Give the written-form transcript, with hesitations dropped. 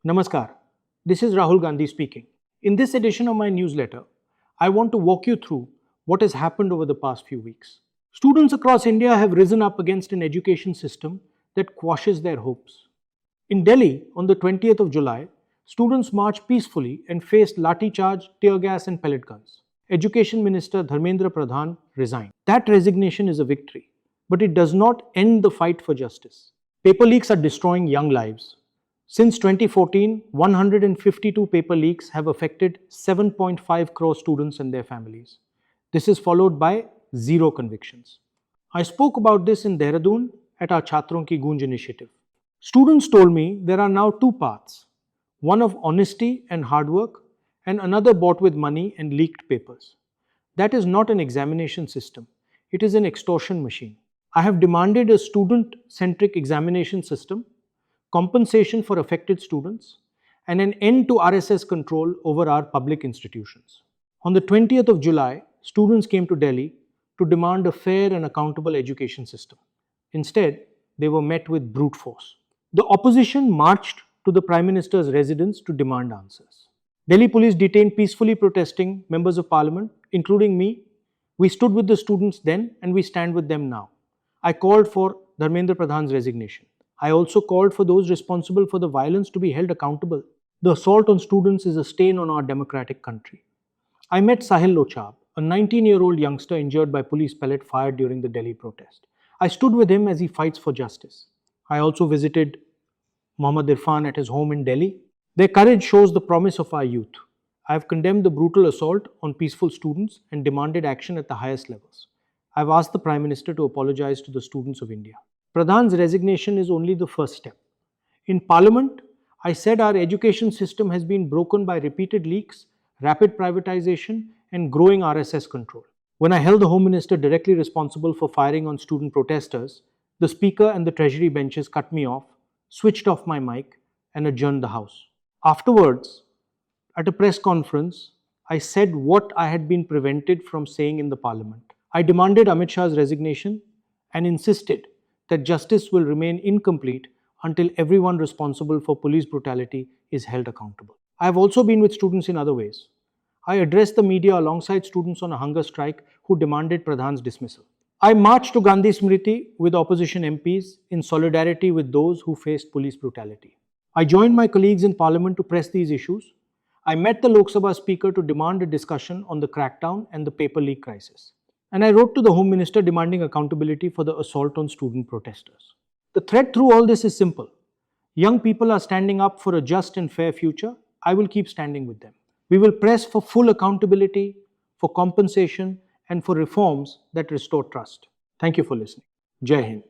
Namaskar, this is Rahul Gandhi speaking. In this edition of my newsletter, I want to walk you through what has happened over the past few weeks. Students across India have risen up against an education system that quashes their hopes. In Delhi, on the 20th of July, students marched peacefully and faced lathi charge, tear gas and pellet guns. Education Minister Dharmendra Pradhan resigned. That resignation is a victory, but it does not end the fight for justice. Paper leaks are destroying young lives. Since 2014, 152 paper leaks have affected 7.5 crore students and their families. This is followed by 0 convictions. I spoke about this in Dehradun at our Chhatron Ki Goonj initiative. Students told me there are now two paths, one of honesty and hard work and another bought with money and leaked papers. That is not an examination system. It is an extortion machine. I have demanded a student-centric examination system, compensation for affected students, and an end to RSS control over our public institutions. On the 20th of July, students came to Delhi to demand a fair and accountable education system. Instead, they were met with brute force. The opposition marched to the Prime Minister's residence to demand answers. Delhi police detained peacefully protesting members of parliament, including me. We stood with the students then and we stand with them now. I called for Dharmendra Pradhan's resignation. I also called for those responsible for the violence to be held accountable. The assault on students is a stain on our democratic country. I met Sahil Lochab, a 19-year-old youngster injured by police pellet fired during the Delhi protest. I stood with him as he fights for justice. I also visited Mohammad Irfan at his home in Delhi. Their courage shows the promise of our youth. I have condemned the brutal assault on peaceful students and demanded action at the highest levels. I have asked the Prime Minister to apologize to the students of India. Pradhan's resignation is only the first step. In Parliament, I said our education system has been broken by repeated leaks, rapid privatization, and growing RSS control. When I held the Home Minister directly responsible for firing on student protesters, the Speaker and the Treasury benches cut me off, switched off my mic, and adjourned the House. Afterwards, at a press conference, I said what I had been prevented from saying in the Parliament. I demanded Amit Shah's resignation and insisted that justice will remain incomplete until everyone responsible for police brutality is held accountable. I have also been with students in other ways. I addressed the media alongside students on a hunger strike who demanded Pradhan's dismissal. I marched to Gandhi Smriti with opposition MPs in solidarity with those who faced police brutality. I joined my colleagues in Parliament to press these issues. I met the Lok Sabha Speaker to demand a discussion on the crackdown and the paper leak crisis. And I wrote to the Home Minister demanding accountability for the assault on student protesters. The thread through all this is simple. Young people are standing up for a just and fair future. I will keep standing with them. We will press for full accountability, for compensation, and for reforms that restore trust. Thank you for listening. Jai Hind.